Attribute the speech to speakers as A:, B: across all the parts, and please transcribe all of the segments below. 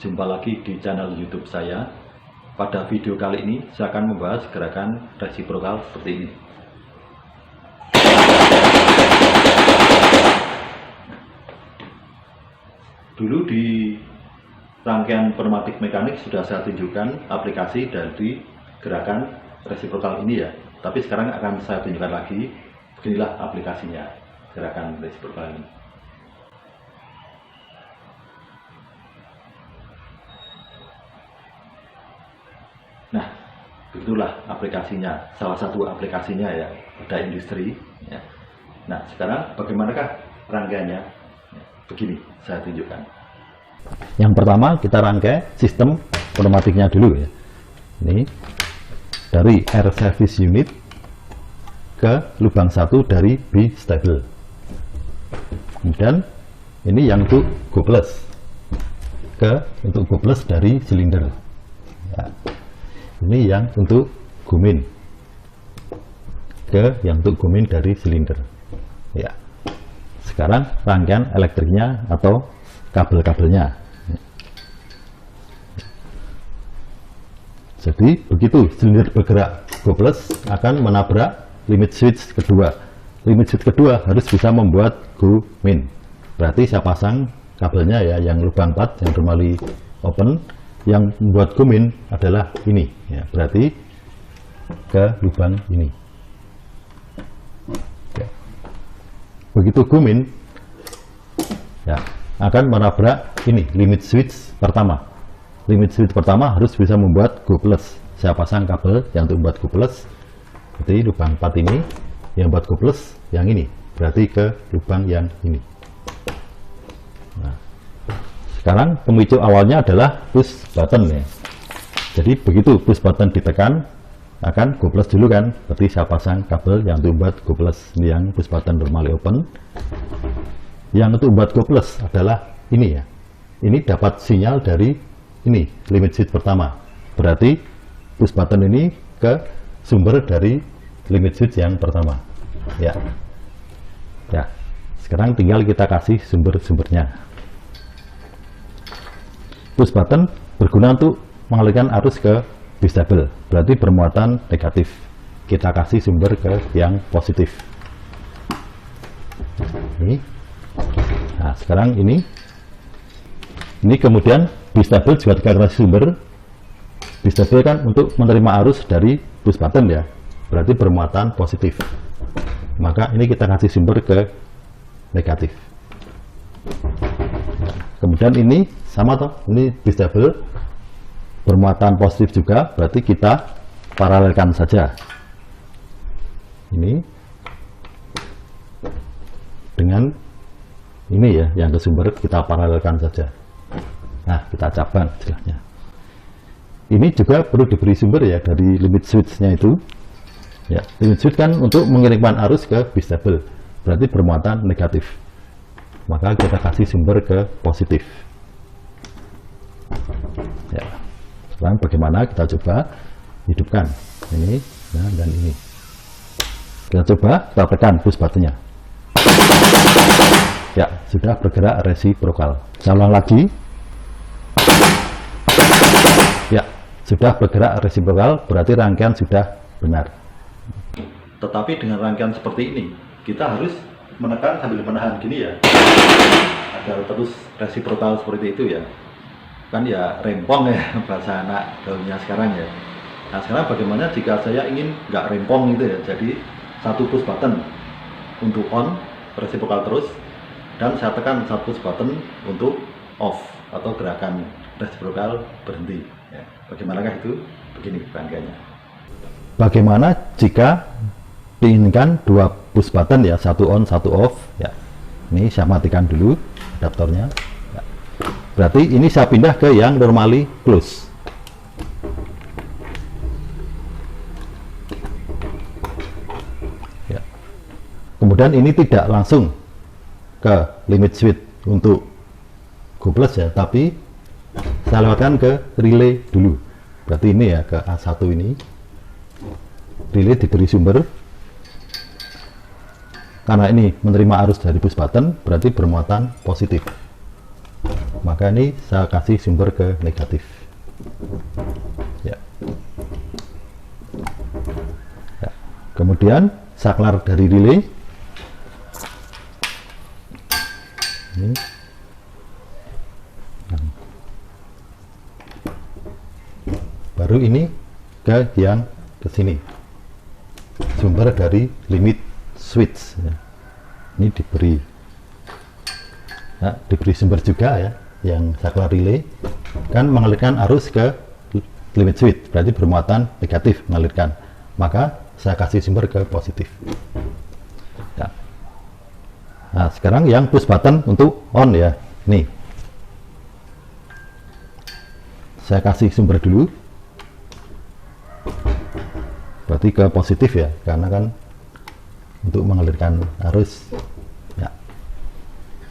A: Jumpa lagi di channel YouTube saya. Pada video kali ini saya akan membahas gerakan resiprokal seperti ini. Dulu di rangkaian pneumatik mekanik sudah saya tunjukkan aplikasi dari gerakan resiprokal ini ya. Tapi sekarang akan saya tunjukkan lagi. Beginilah aplikasinya gerakan resiprokal ini. Nah, begitulah aplikasinya, salah satu aplikasinya ya, pada industri. Ya. Nah, sekarang bagaimanakah rangkaiannya? Begini, saya tunjukkan. Yang pertama kita rangkai sistem pneumatiknya dulu ya. Ini dari air service unit ke lubang 1 dari B-stable. Kemudian ini yang untuk go plus untuk go plus dari silinder. Ya. Ini yang untuk gumin yang untuk gumin dari silinder ya. Sekarang rangkaian elektriknya atau kabel-kabelnya. Jadi begitu silinder bergerak go plus akan menabrak limit switch kedua. Limit switch kedua harus bisa membuat go min. Berarti saya pasang kabelnya ya, yang lubang 4 yang normally open. Yang membuat go min adalah ini ya, berarti ke lubang ini ya. Begitu go min ya, akan menabrak ini limit switch pertama. Limit switch pertama harus bisa membuat go plus. Saya pasang kabel yang untuk membuat go plus. Jadi lubang 4 ini yang buat go plus, yang ini berarti ke lubang yang ini. Nah, sekarang pemicu awalnya adalah push button ya. Jadi begitu push button ditekan akan go plus dulu kan. Berarti saya pasang kabel yang untuk membuat go plus. Ini yang push button normally open. Yang untuk membuat go plus adalah ini ya. Ini dapat sinyal dari ini limit switch pertama. Berarti push button ini ke sumber dari limit switch yang pertama. Ya. Ya. Sekarang tinggal kita kasih sumber-sumbernya. Push button berguna untuk mengalirkan arus ke B-stable, berarti bermuatan negatif. Kita kasih sumber ke yang positif. Ini. Nah, sekarang ini kemudian B-stable juga kita kasih sumber. B-stable kan untuk menerima arus dari push button ya, berarti bermuatan positif. Maka ini kita kasih sumber ke negatif. Kemudian ini sama toh, ini B-stable bermuatan positif juga, berarti kita paralelkan saja. Ini dengan ini ya, yang ke sumber kita paralelkan saja. Nah, kita cabang istilahnya. Ini juga perlu diberi sumber ya dari limit switch-nya itu. Ya, limit switch kan untuk mengirimkan arus ke B-stable, berarti bermuatan negatif. Maka kita kasih sumber ke positif. Ya. Sekarang bagaimana kita coba hidupkan ini, nah, dan ini. Kita coba kita tekan push buttonnya. Ya, sudah bergerak resiprokal. Saya ulang lagi. Ya, sudah bergerak resiprokal, berarti rangkaian sudah benar. Tetapi dengan rangkaian seperti ini, kita harus menekan sambil menahan gini ya, agar terus resiprokal seperti itu ya. Kan ya rempong ya bahasa anak gaulnya sekarang ya. Nah, sekarang bagaimana jika saya ingin nggak rempong gitu ya, jadi satu push button untuk on resiprokal terus, dan saya tekan satu push button untuk off atau gerakan resiprokal berhenti ya. Bagaimanakah itu? Begini rangkaiannya. Bagaimana jika diinginkan dua push button ya, satu on satu off ya. Ini saya matikan dulu adaptornya ya. Berarti ini saya pindah ke yang normally close ya. Kemudian ini tidak langsung ke limit switch untuk go plus ya, tapi saya lewatkan ke relay dulu. Berarti ini ya, ke A1 ini relay diberi sumber. Karena ini menerima arus dari push button, berarti bermuatan positif. maka ini saya kasih sumber ke negatif. Ya. Ya. Kemudian saklar dari relay ini. Baru ini ke yang ke sini, sumber dari limit switch ya. Ini diberi sumber juga ya, yang saklar relay kan mengalirkan arus ke limit switch, berarti bermuatan negatif mengalirkan, maka saya kasih sumber ke positif ya. Nah sekarang yang push button untuk on ya, nih saya kasih sumber dulu, berarti ke positif ya, karena kan untuk mengalirkan arus ya.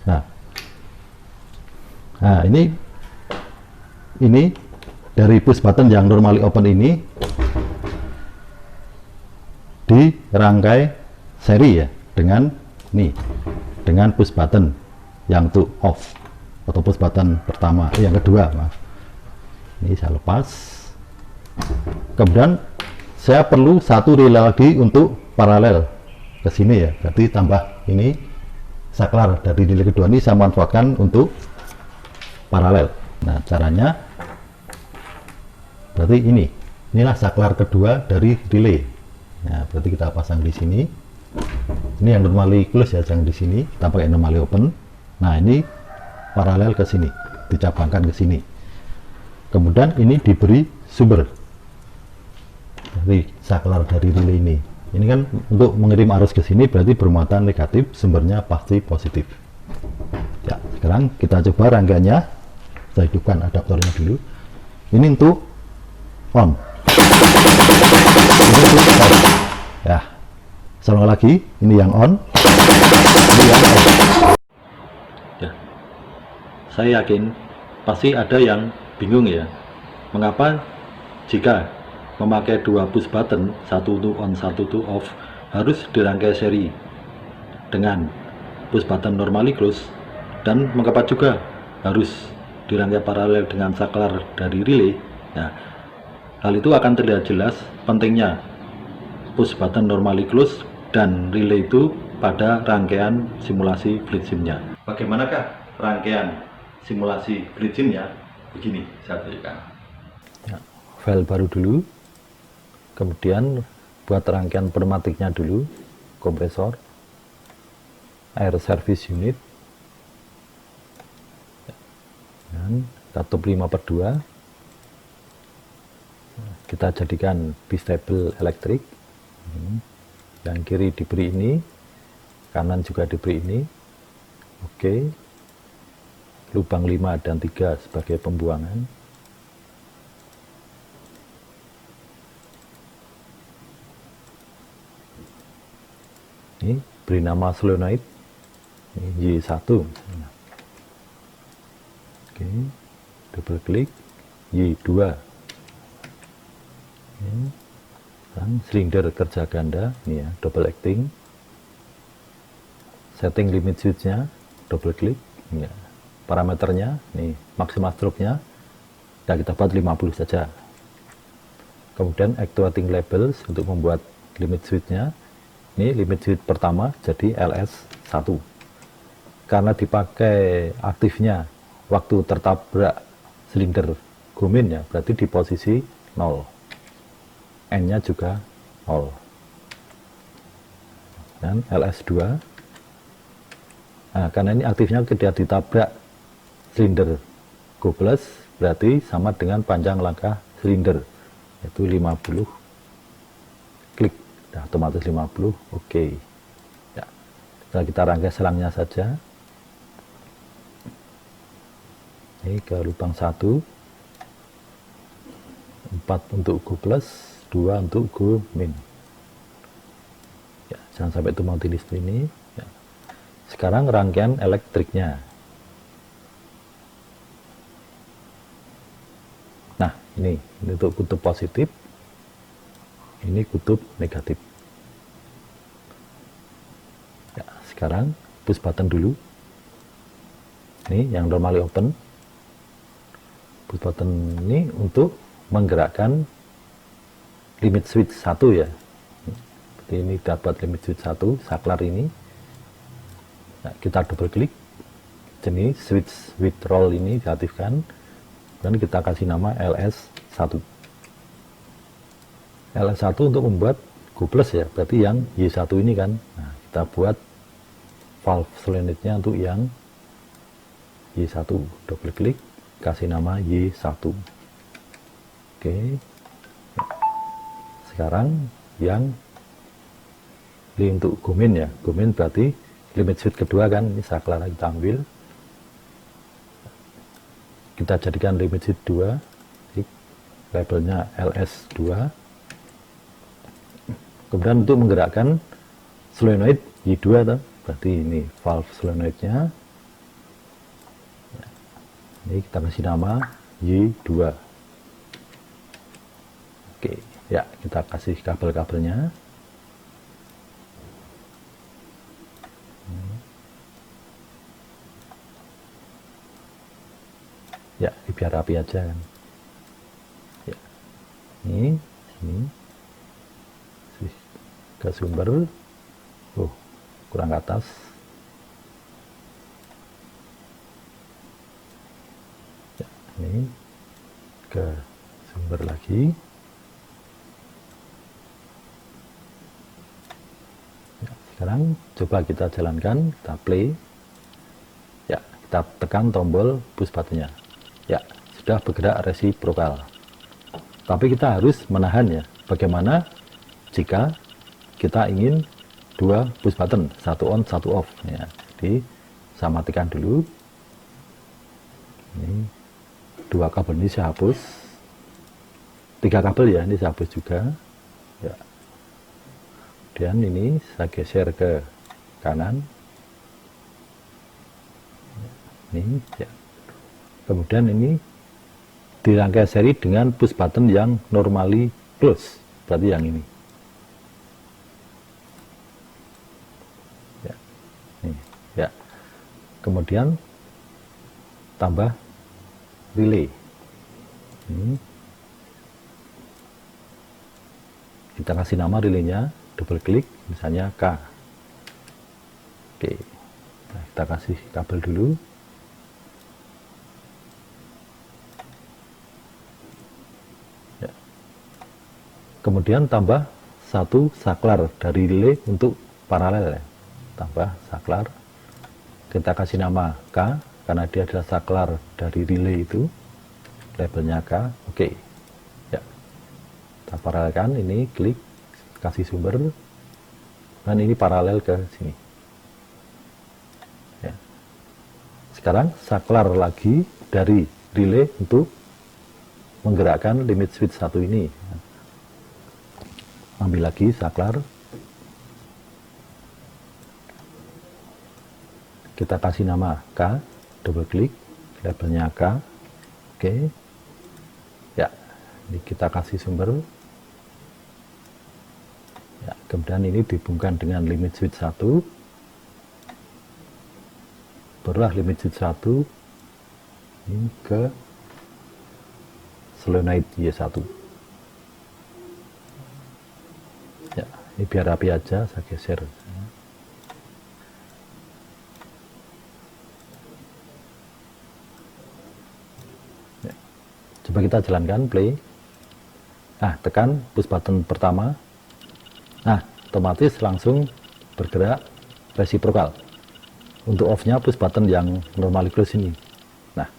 A: Nah ini dari push button yang normally open ini dirangkai seri ya dengan dengan push button yang to off atau push button pertama, yang kedua maaf. Ini saya lepas, kemudian saya perlu satu relay lagi untuk paralel ke sini ya, berarti tambah ini saklar dari relay kedua ini saya manfaatkan untuk paralel. Nah caranya berarti inilah saklar kedua dari relay. Nah berarti kita pasang di sini. Ini yang normally close ya, yang di sini kita pakai normally open. Nah ini paralel ke sini, dicabangkan ke sini. Kemudian ini diberi sumber dari saklar dari relay ini. Ini kan untuk mengirim arus ke sini, berarti bermuatan negatif, sumbernya pasti positif. Ya, sekarang kita coba rangkaiannya. Saya hidupkan adaptornya dulu. Ini untuk on. Ini untuk off. Ya, sama lagi. Ini yang on. Ini yang off. Ya, saya yakin pasti ada yang bingung ya, mengapa jika memakai dua push button, satu to on, satu to off, harus dirangkai seri dengan push button normally close, dan mengapa juga harus dirangkai paralel dengan saklar dari relay. Nah, hal itu akan terlihat jelas pentingnya push button normally close dan relay itu pada rangkaian simulasi FleetSim-nya. Bagaimanakah rangkaian simulasi FleetSim-nya? Begini saya tunjukkan ya, file baru dulu, kemudian buat rangkaian pneumatiknya dulu, kompresor, air service unit, dan tutup 5/2, kita jadikan bistable elektrik. Yang kiri diberi ini, kanan juga diberi ini. Oke, lubang 5 dan 3 sebagai pembuangan. Ini beri nama solenoid, ini Y1. Oke, double klik Y2. Ini, dan silinder kerja ganda, ini ya, double acting. Setting limit switch-nya, double klik, ini ya. Parameternya, nih maksimal stroke-nya, dan kita buat 50 saja. Kemudian actuating labels untuk membuat limit switch-nya, ini limit switch pertama jadi LS1. Karena dipakai aktifnya waktu tertabrak silinder gomin ya, berarti di posisi 0. N-nya juga 0. Dan LS2, nah karena ini aktifnya ketika ditabrak silinder go plus, berarti sama dengan panjang langkah silinder, yaitu 50 klik, nah, otomatis 50. Oke. Ya, setelah kita rangkai selangnya saja, ini ke lubang 1, 4 untuk go plus, 2 untuk go min. Ya, jangan sampai tumpang tindih seperti ini. Ya. Sekarang rangkaian elektriknya. Nah, ini untuk kutub positif, ini kutub negatif. Ya, sekarang push button dulu. Ini yang normally open, push button ini untuk menggerakkan limit switch 1 ya. Seperti ini kita buat limit switch 1, saklar ini. Nah, kita double klik, jenis switch withdrawal ini diaktifkan, dan kita kasih nama LS1. LS1 untuk membuat Go plus ya, berarti yang Y1 ini kan. Nah, kita buat valve solenoidnya untuk yang Y1, double klik, kasih nama Y1. Oke. Sekarang yang untuk gomin ya, gomin berarti limit switch kedua kan, ini saklar kita ambil, kita jadikan limit switch 2, labelnya LS2. Kemudian untuk menggerakkan solenoid Y2 berarti ini valve solenoidnya, ini kita kasih nama Y2. Oke ya, kita kasih kabel-kabelnya. Ya, biar rapi aja kan. Ya. Ini ke sumber. Kurang ke atas. Ya, ini ke sumber lagi. Ya, sekarang coba kita jalankan, kita play. Ya, kita tekan tombol push buttonnya. Ya, sudah bergerak resiprokal. Tapi kita harus menahan ya. Bagaimana jika kita ingin dua push button, satu on, satu off ya. Jadi saya matikan dulu. Ini dua kabel ini saya hapus. 3 kabel ya, ini saya hapus juga. Ya. Dan ini saya geser ke kanan. Ini ya. Kemudian ini dirangkai seri dengan push button yang normally close, berarti yang ini. Ya, ini, ya. Kemudian tambah relay. Ini. Kita kasih nama relaynya, double klik, misalnya K. Oke, nah, kita kasih kabel dulu. Kemudian tambah satu saklar dari relay untuk paralel ya. Tambah saklar, kita kasih nama K karena dia adalah saklar dari relay itu, labelnya K. Oke ya, kita paralelkan, ini klik, kasih sumber, dan ini paralel ke sini ya. Sekarang saklar lagi dari relay untuk menggerakkan limit switch 1 ini. Ambil lagi saklar, kita kasih nama K, double klik, labelnya K. Oke ya, ini kita kasih sumber ya. Kemudian ini dihubungkan dengan limit switch 1, barulah limit switch 1 ini ke solenoid Y1 ya. Ini biar rapi aja, saya geser. Ya. Coba kita jalankan, play. Nah, tekan push button pertama. Nah, otomatis langsung bergerak resiprokal. Untuk off-nya push button yang normally close ini. Nah,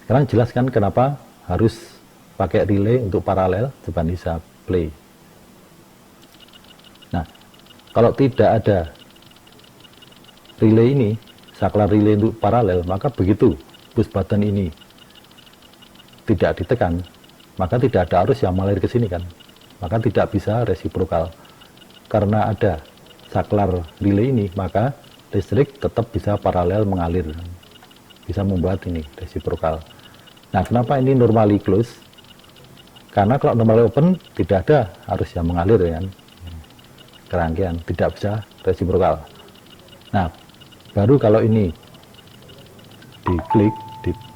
A: sekarang jelaskan kenapa harus pakai relay untuk paralel. Coba bisa play. Nah, kalau tidak ada relay ini, saklar relay untuk paralel, maka begitu push button ini tidak ditekan, maka tidak ada arus yang mengalir ke sini kan, maka tidak bisa resiprokal. Karena ada saklar relay ini, maka listrik tetap bisa paralel mengalir, bisa membuat ini resiprokal. Nah, kenapa ini normally close? Karena kalau normally open tidak ada arus yang mengalir kan, kerangkaian, tidak bisa resiprokal. Nah, baru kalau ini diklik,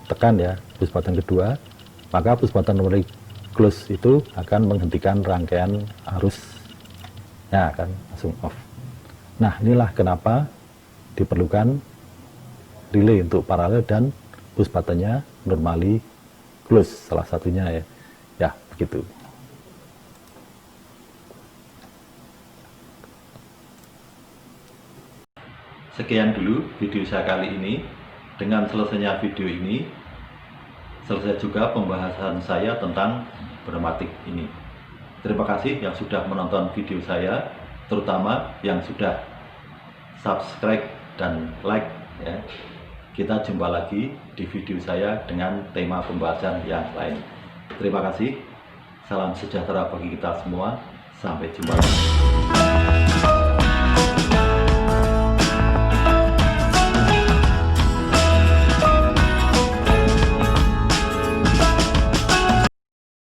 A: tekan ya push button kedua, maka push button memory close itu akan menghentikan rangkaian arus, ya akan langsung off. Nah, inilah kenapa diperlukan relay untuk paralel dan push buttonnya normally close, salah satunya ya. Ya, begitu. Sekian dulu video saya kali ini. Dengan selesainya video ini, selesai juga pembahasan saya tentang pneumatik ini. Terima kasih yang sudah menonton video saya, terutama yang sudah subscribe dan like ya. Kita jumpa lagi di video saya dengan tema pembahasan yang lain. Terima kasih. Salam sejahtera bagi kita semua. Sampai jumpa lagi.